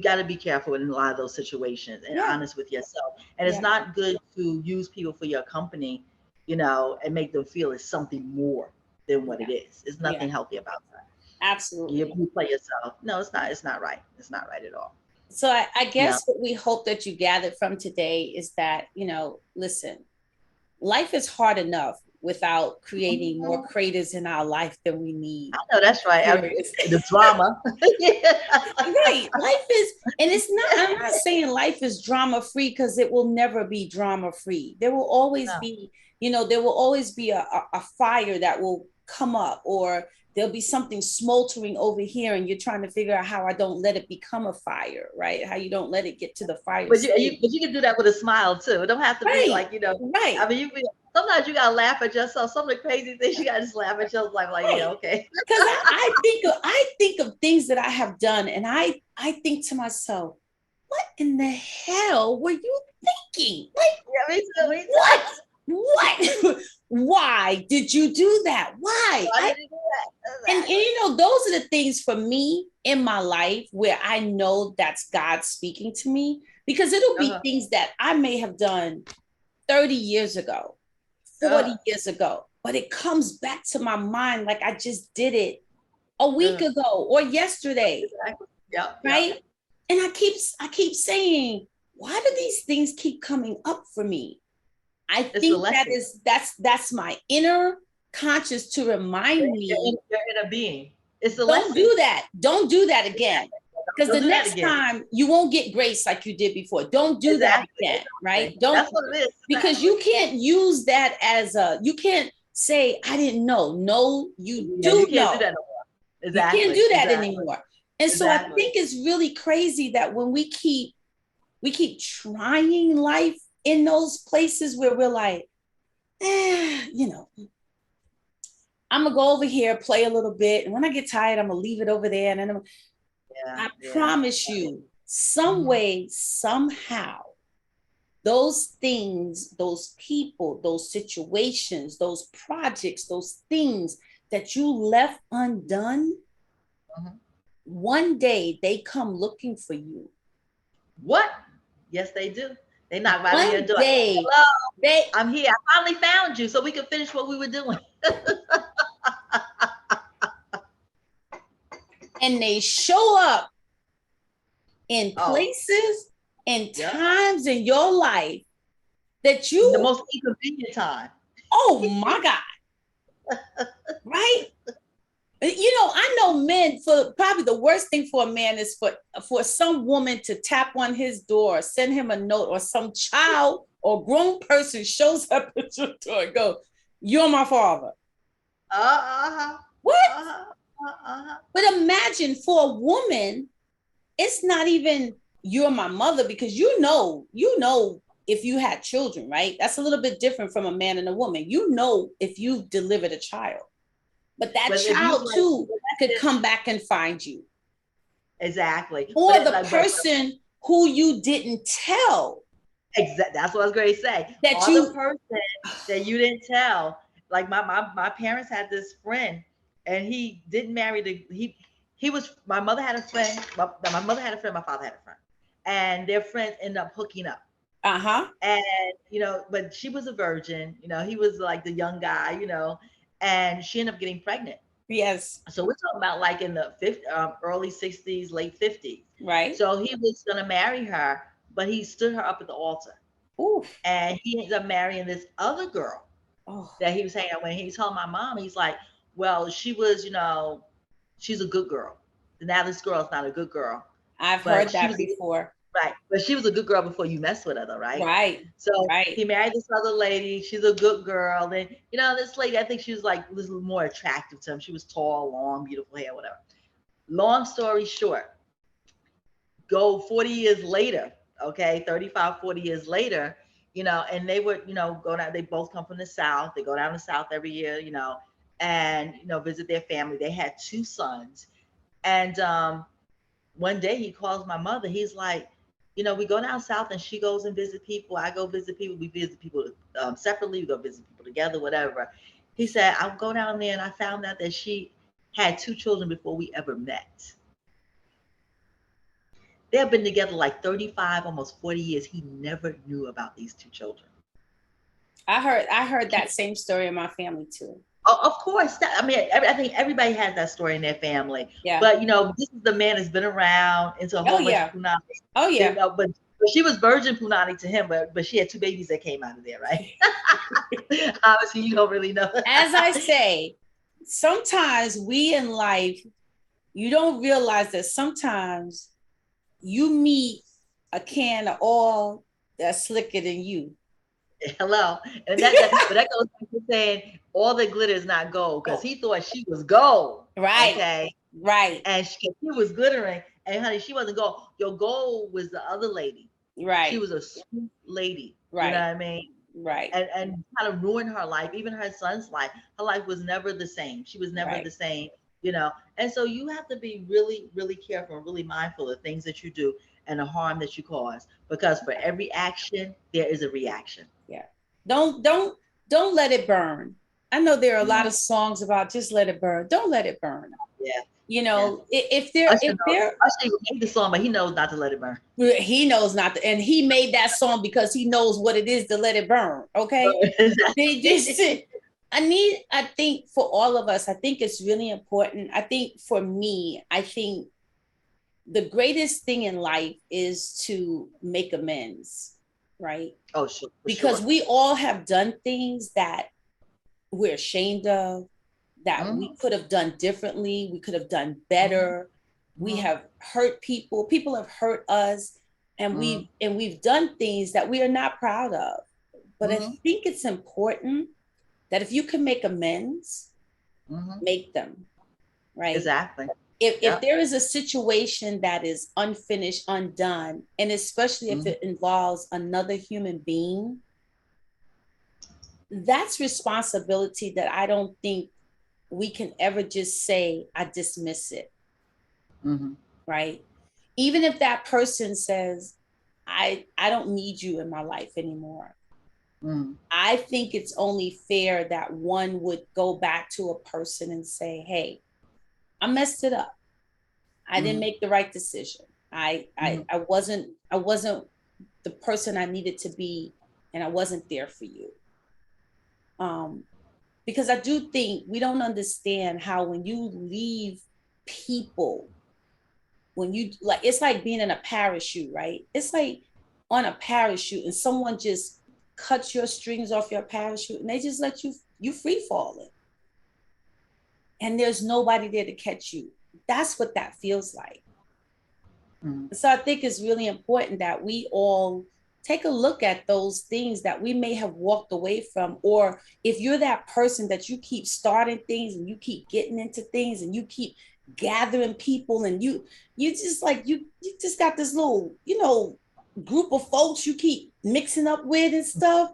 got to be careful in a lot of those situations and honest with yourself. And it's not good to use people for your company, you know, and make them feel it's something more than what it is. It's nothing healthy about that. Absolutely. You play yourself. No, it's not. It's not right. It's not right at all. So I guess what we hope that you gathered from today is that, you know, listen, life is hard enough without creating more craters in our life than we need. I know that's right. The drama. Right. Life is, and it's not, I'm not saying life is drama free, because it will never be drama free. There will always be, you know, there will always be a fire that will come up, or there'll be something smoldering over here, and you're trying to figure out how I don't let it become a fire, right? How you don't let it get to the fire. But you can do that with a smile too. It don't have to be like, you know, right. I mean, sometimes you gotta laugh at yourself. Some of the crazy things you gotta just laugh at yourself, yeah, okay. Because I think of things that I have done, and I think to myself, what in the hell were you thinking? Me too. What? Why did you do that? Why? Why did you do that? And you know, those are the things for me in my life where I know that's God speaking to me, because it'll be things that I may have done 30 years ago, 40 years ago, but it comes back to my mind like I just did it a week ago or yesterday. Exactly. Yeah. Right. And I keep saying, why do these things keep coming up for me? I think that's my inner conscious to remind me. Your inner being. It's a lesson. Don't do that again. Because the next time you won't get grace like you did before. Don't do that again, right? That's what it is. Because you can't use that as you can't say, I didn't know. No, you do know. Do that no more. Exactly. You can't do that anymore. And so I think it's really crazy that when we keep trying life in those places where we're like, you know, I'm gonna go over here, play a little bit, and when I get tired, I'm gonna leave it over there. And then I promise you, some way, somehow, those things, those people, those situations, those projects, those things that you left undone, one day they come looking for you. What? Yes, they do. They knock right on your door. Day, hello, I'm here. I finally found you so we could finish what we were doing. And they show up in places and times in your life that you... The most inconvenient time. Oh my God. Right? You know, I know men, for probably the worst thing for a man is for some woman to tap on his door, send him a note, or some child or grown person shows up at your door and go, "You're my father." What? But imagine for a woman, it's not even "you're my mother," because you know if you had children, right? That's a little bit different from a man and a woman. You know if you've delivered a child. But that child too could come back and find you. Exactly. Or the person who you didn't tell. Exactly. That's what I was going to say. That the person that you didn't tell. Like my parents had this friend, and he didn't marry he was, my mother had a friend. My mother had a friend. My father had a friend, and their friends ended up hooking up. And but she was a virgin. He was like the young guy. And she ended up getting pregnant. Yes. So we're talking about like in the early 60s, late 50s. Right. So he was going to marry her, but he stood her up at the altar. Oof. And he ended up marrying this other girl that he was hanging out with. He told my mom, he's like, well, she was, she's a good girl. Now this girl is not a good girl. I've heard that before. Right. But she was a good girl before you messed with her, though, right? Right. So he married this other lady. She's a good girl. Then, this lady, I think she was like a little more attractive to him. She was tall, long, beautiful hair, whatever. Long story short, go 40 years later, okay, 35, 40 years later, and they would, go down, they both come from the South. They go down the South every year, and, visit their family. They had 2 sons. And one day he calls my mother. He's like, we go down south and she goes and visit people. I go visit people. We visit people separately. We go visit people together, whatever. He said, I'll go down there and I found out that she had 2 children before we ever met. They have been together like 35, almost 40 years. He never knew about these 2 children. I heard that same story in my family too. Oh, of course. I think everybody has that story in their family. Yeah. But this is the man that's been around into a whole bunch of punani. Oh yeah. But she was virgin punani to him, but she had 2 babies that came out of there, right? Obviously, you don't really know. As I say, sometimes we in life, you don't realize that sometimes you meet a can of oil that's slicker than you. Hello. And that goes back to saying all that glitter is not gold, because he thought she was gold. Right. Okay. Right. And she was glittering. And honey, she wasn't gold. Your gold was the other lady. Right. She was a sweet lady. Right. You know what I mean? Right. And kind of ruined her life, even her son's life. Her life was never the same. She was never the same, And so you have to be really, really careful and really mindful of things that you do and the harm that you cause, because for every action there is a reaction. Yeah. Don't let it burn. I know there are a lot of songs about just let it burn. Don't let it burn. Yeah. If there Usher made the song, but he knows not to let it burn. He knows not to, and he made that song because he knows what it is to let it burn. Okay. I think for all of us, I think it's really important. I think for me, I think the greatest thing in life is to make amends, right? Oh, sure. Because we all have done things that we're ashamed of, that we could have done differently. We could have done better. We have hurt people. People have hurt us, and we've done things that we are not proud of. But I think it's important that if you can make amends, make them, right? Exactly. if there is a situation that is unfinished, undone, and especially if it involves another human being, that's responsibility that I don't think we can ever just say, I dismiss it. Right? Even if that person says, I don't need you in my life anymore. I think it's only fair that one would go back to a person and say, hey, I messed it up. I didn't make the right decision. I wasn't the person I needed to be, and I wasn't there for you. Because I do think we don't understand how when you leave people, when you like, it's like being in a parachute, right? It's like on a parachute and someone just cuts your strings off your parachute and they just let you free falling. And there's nobody there to catch you. That's what that feels like. So I think it's really important that we all take a look at those things that we may have walked away from. Or if you're that person that you keep starting things and you keep getting into things and you keep gathering people and you just like, you just got this little, group of folks you keep mixing up with and stuff.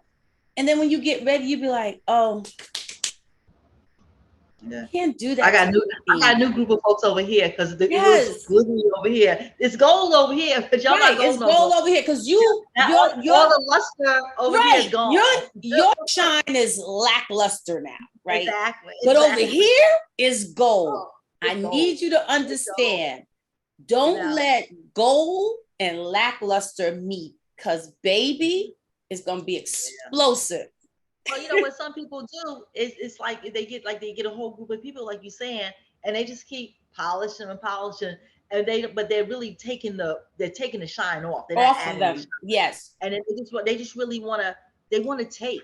And then when you get ready, you be like, oh, you can't do that. I got a new group of folks over here because it was gloomy over here. It's gold over here, but y'all got gold. It's gold over here because all the luster over here is gone. Your shine is lackluster now, right? Exactly. But over here is gold. I need you to understand. Don't let gold and lackluster meet, because baby, it's gonna be explosive. Well, what some people do is it's like they get a whole group of people, like you're saying, and they just keep polishing and polishing, and they're really taking the shine off. They're not adding them. Yes. And then they just really want to take.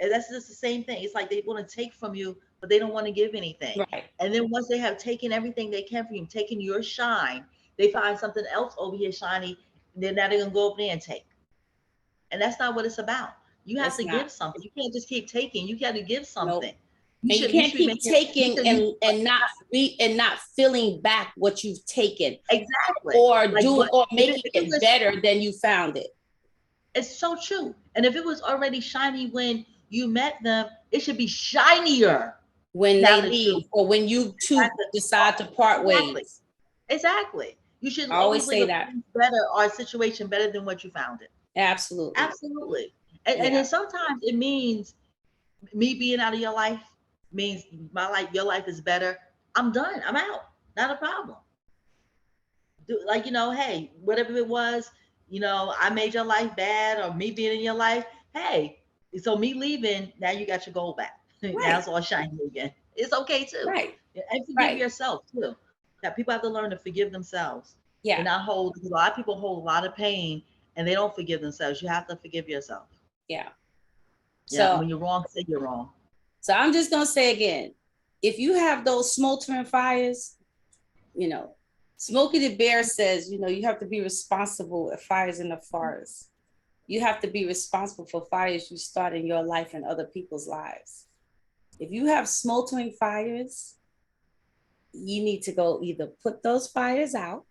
And that's just the same thing. It's like they want to take from you, but they don't want to give anything. Right. And then once they have taken everything they can from you, taking your shine, they find something else over here shiny, and then now they're gonna go up there and take. And that's not what it's about. You have to give something. You can't just keep taking. You got to give something. Nope. You can't keep taking and not feeling back what you've taken. Exactly. Or making it better than you found it. It's so true. And if it was already shiny when you met them, it should be shinier when they leave or when you two decide to part ways. Exactly. You should always say that better or a situation better than what you found it. Absolutely. Absolutely. And then sometimes it means me being out of your life means your life is better. I'm done. I'm out. Not a problem. Hey, whatever it was, I made your life bad, or me being in your life. Hey, so me leaving, now you got your gold back. Right. Now it's all shiny again. It's okay too. Right. And forgive yourself too. That people have to learn to forgive themselves. Yeah. And not hold, because a lot of people hold a lot of pain and they don't forgive themselves. You have to forgive yourself. Yeah. So when you're wrong, say you're wrong. So I'm just going to say again, if you have those smoldering fires, Smokey the Bear says, you have to be responsible for fires in the forest. You have to be responsible for fires you start in your life and other people's lives. If you have smoldering fires, you need to go either put those fires out,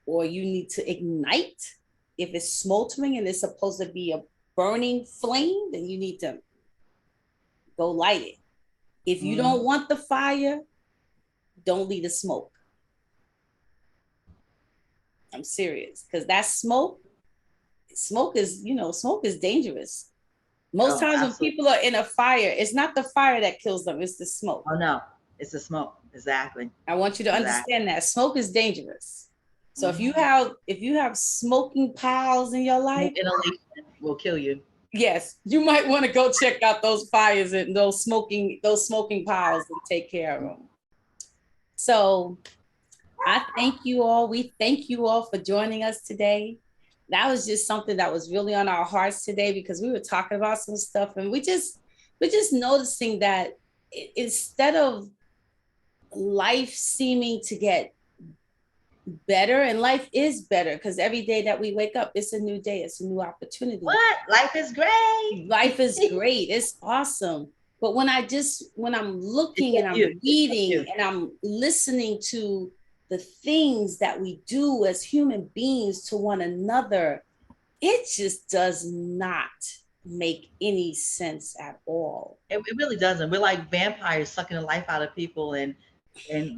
or you need to ignite. If it's smoldering and it's supposed to be a burning flame, then you need to go light it. If you don't want the fire, don't leave the smoke. I'm serious, because that smoke is dangerous. Most times when people are in a fire, it's not the fire that kills them, it's the smoke. Oh no, it's the smoke. Exactly. I want you to understand that smoke is dangerous. So if you have smoking piles in your life, inhalation will kill you. Yes, you might want to go check out those fires and those smoking piles and take care of them. So I thank you all. We thank you all for joining us today. That was just something that was really on our hearts today, because we were talking about some stuff and we're just noticing that instead of life seeming to get better, and life is better, because every day that we wake up, it's a new day, it's a new opportunity. What? Life is great. Life is great. It's awesome. But when I'm looking and I'm reading and I'm listening to the things that we do as human beings to one another, it just does not make any sense at all. It really doesn't. We're like vampires sucking the life out of people and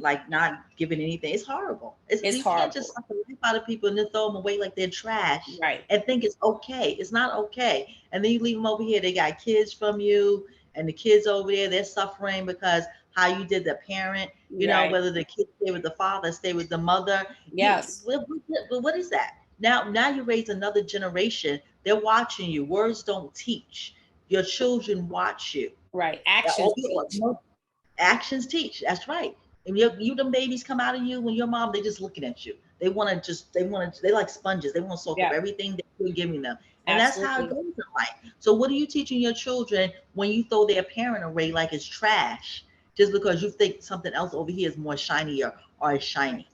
like not giving anything. It's horrible. It's you horrible. Can't just suck the life out of people and then throw them away like they're trash, right? And think it's okay. It's not okay. And then you leave them over here. They got kids from you, and the kids over there, they're suffering because how you did the parent. You know, whether the kids stay with the father, stay with the mother. Yes. What is that? Now you raise another generation. They're watching you. Words don't teach. Your children watch you. Right. Actions teach. Actions teach. That's right. And you them babies come out of you when your mom, they just looking at you. They like sponges. They want to soak up everything that you're giving them. And Absolutely. That's how it goes in life. So what are you teaching your children when you throw their parent away like it's trash just because you think something else over here is more shinier or is shiny?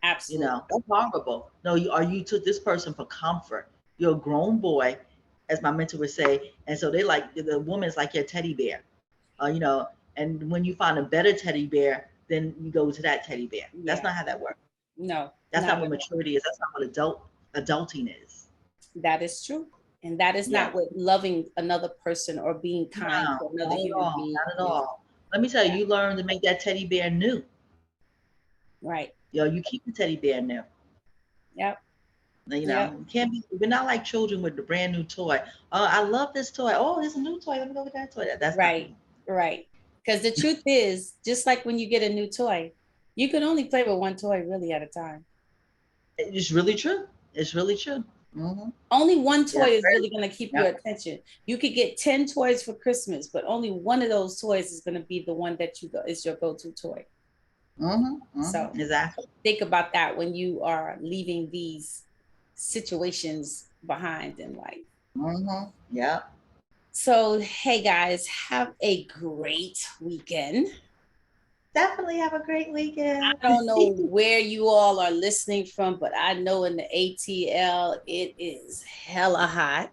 Absolutely. You know, that's horrible. No, you took this person for comfort. You're a grown boy, as my mentor would say. And so they like, the woman's like your teddy bear. You know, and when you find a better teddy bear, then you go to that teddy bear. That's not how that works. No. That's not what maturity is. That's not what adulting is. That is true. And that is not what loving another person or being kind to another human being. Not at all. Let me tell you, you learn to make that teddy bear new. Right. You keep the teddy bear new. Yep. You know, you can't be. We're not like children with the brand new toy. Oh, I love this toy. Oh, there's a new toy. Let me go get that toy. That's right. Right. Because the truth is, just like when you get a new toy, you can only play with one toy really at a time. It's really true. It's really true. Mm-hmm. Only one toy is really going to keep your attention. You could get 10 toys for Christmas, but only one of those toys is going to be the one that is your go-to toy. Mm-hmm. Mm-hmm. So exactly. Think about that when you are leaving these situations behind in life. Mm-hmm. Yeah. So, hey guys, have a great weekend. Definitely have a great weekend. I don't know where you all are listening from, but I know in the ATL, it is hella hot.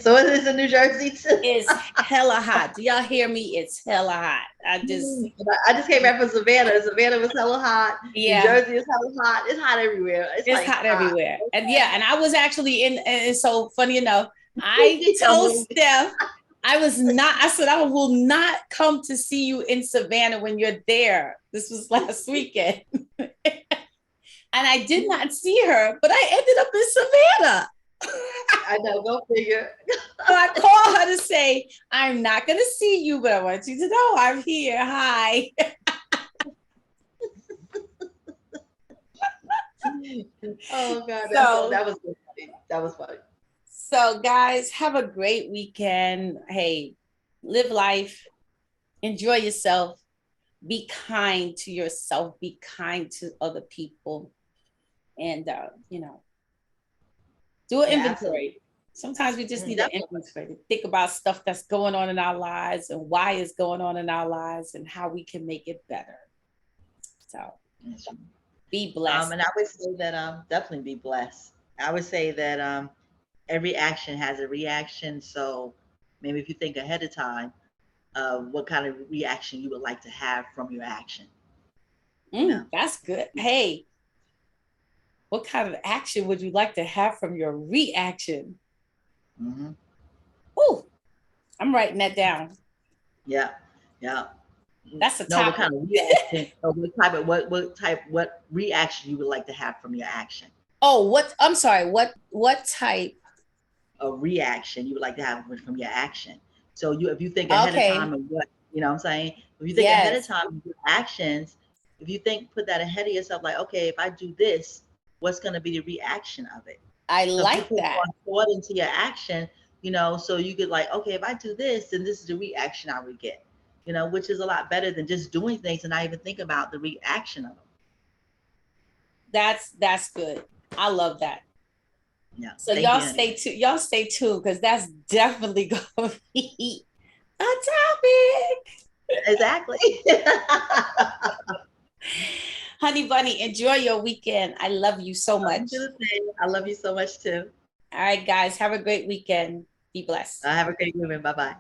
So it is in New Jersey too. It's hella hot. Do y'all hear me? It's hella hot. I just came back from Savannah. Savannah was hella hot. Yeah. New Jersey is hella hot. It's hot everywhere. It's like hot everywhere. And and I was actually and so funny enough, I told Steph, I said, I will not come to see you in Savannah when you're there. This was last weekend. And I did not see her, but I ended up in Savannah. I know, go figure. So I called her to say, I'm not going to see you, but I want you to know I'm here. Hi. Oh, God. That was funny. That was funny. So, guys, have a great weekend. Hey, live life. Enjoy yourself. Be kind to yourself. Be kind to other people. And, do an inventory. Absolutely. Sometimes we just need an inventory to think about stuff that's going on in our lives and why it's going on in our lives and how we can make it better. So be blessed. And I would say that definitely be blessed. I would say that every action has a reaction. So maybe if you think ahead of time, what kind of reaction you would like to have from your action. That's good. Hey. What kind of action would you like to have from your reaction? Mm-hmm. Oh, I'm writing that down. Yeah. That's a topic. What kind of reaction? What reaction you would like to have from your action? Oh, I'm sorry. What type of reaction you would like to have from your action? So if you think ahead of time of what, you know what I'm saying? If you think ahead of time of your actions, if you put that ahead of yourself, like, okay, if I do this, what's going to be the reaction of it? I like that. Thought into your action, so you could like, okay, if I do this, then this is the reaction I would get, which is a lot better than just doing things and not even think about the reaction of them. That's good. I love that. Yeah. So y'all stay tuned because that's definitely going to be a topic. Exactly. Honey Bunny, enjoy your weekend. I love you so much. I love you so much too. All right, guys, have a great weekend. Be blessed. Have a great weekend. Bye-bye.